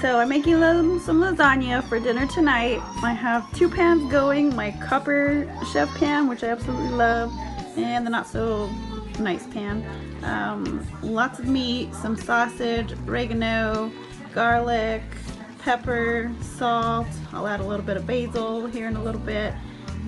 So I'm making some lasagna for dinner tonight. I have 2 pans going, my copper chef pan, which I absolutely love, and the not so nice pan. Lots of meat, some sausage, oregano, garlic, pepper, salt. I'll add a little bit of basil here in a little bit.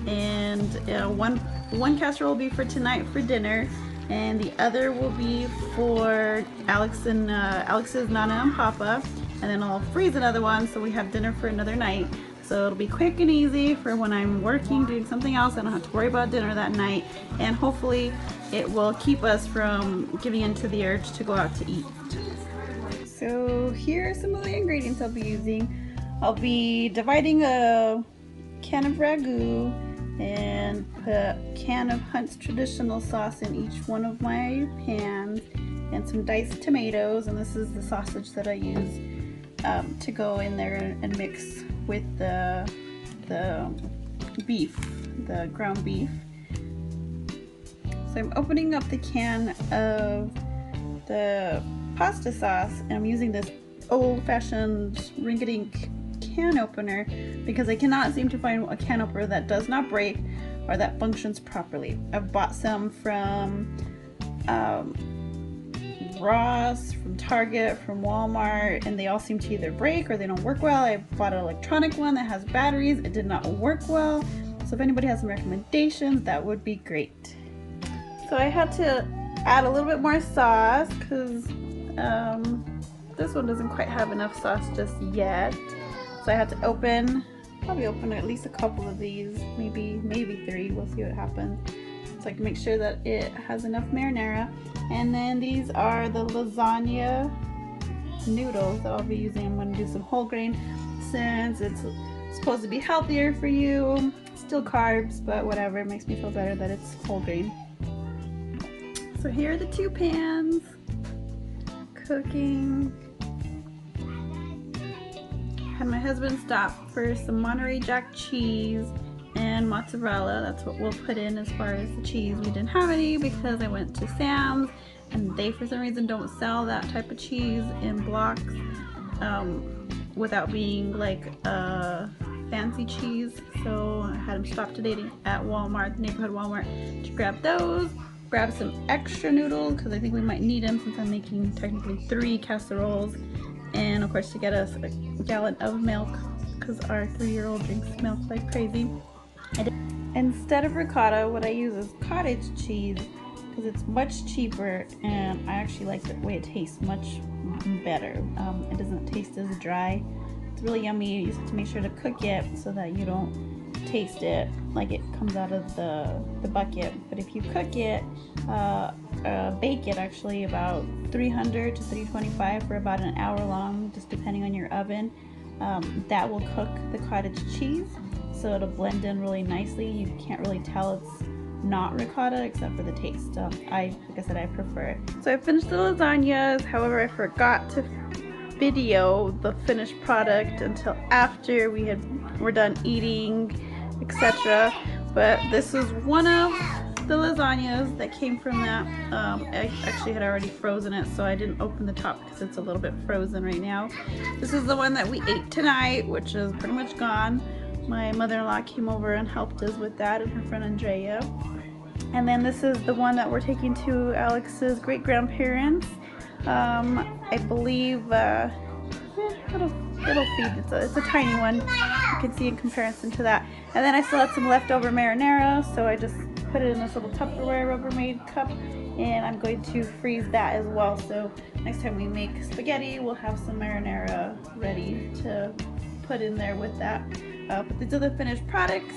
And one casserole will be for tonight for dinner, and the other will be for Alex's Nana and Papa, and then I'll freeze another one so we have dinner for another night. So it'll be quick and easy for when I'm working, doing something else. I don't have to worry about dinner that night, and hopefully it will keep us from giving into the urge to go out to eat. So here are some of the ingredients I'll be using. I'll be dividing a can of ragu and put a can of Hunt's traditional sauce in each one of my pans, and some diced tomatoes, and this is the sausage that I use to go in there and mix with the beef, the ground beef. So I'm opening up the can of the pasta sauce, and I'm using this old-fashioned ring-a-dink can opener because I cannot seem to find a can opener that does not break or that functions properly. I've bought some from Ross, from Target, from Walmart, and they all seem to either break or they don't work well. I bought an electronic one that has batteries. It did not work well. So if anybody has some recommendations, that would be great. So I had to add a little bit more sauce because this one doesn't quite have enough sauce just yet. So I had to probably open at least a couple of these, maybe 3. We'll see what happens. So I can make sure that it has enough marinara. And then these are the lasagna noodles that I'll be using. I'm going to do some whole grain since it's supposed to be healthier for you. Still carbs, but whatever. It makes me feel better that it's whole grain. So here are the 2 pans cooking. Had my husband stop for some Monterey Jack cheese and mozzarella. That's what we'll put in as far as the cheese. We didn't have any because I went to Sam's, and they for some reason don't sell that type of cheese in blocks without being like a fancy cheese. So I had him stop today at Walmart, the neighborhood Walmart, to grab those. Grab some extra noodles because I think we might need them since I'm making technically 3 casseroles. And of course to get us a gallon of milk because our 3-year-old drinks milk like crazy. Instead of ricotta, what I use is cottage cheese because it's much cheaper, and I actually like the way it tastes much better. It doesn't taste as dry. It's really yummy. You just have to make sure to cook it so that you don't taste it like it comes out of the bucket. But if you cook it, bake it actually about 300 to 325 for about an hour long, just depending on your oven, that will cook the cottage cheese, so it'll blend in really nicely. You can't really tell it's not ricotta except for the taste. Like I said, I prefer it. So I finished the lasagnas. However, I forgot to video the finished product until after we're done eating, etc. But this is one of the lasagnas that came from that. I actually had already frozen it, so I didn't open the top because it's a little bit frozen right now. This is the one that we ate tonight, which is pretty much gone. My mother-in-law came over and helped us with that, and her friend Andrea. And then this is the one that we're taking to Alex's great-grandparents. I believe it'll feed. It's a tiny one. You can see in comparison to that. And then I still had some leftover marinara, so I just put it in this little Tupperware Rubbermaid cup, and I'm going to freeze that as well. So next time we make spaghetti, we'll have some marinara ready to put in there with that. But these are the finished products,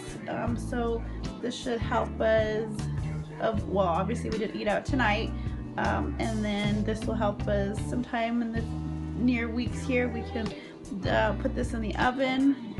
so this should help us. Well, obviously we did eat out tonight, and then this will help us sometime in the near weeks here. We can put this in the oven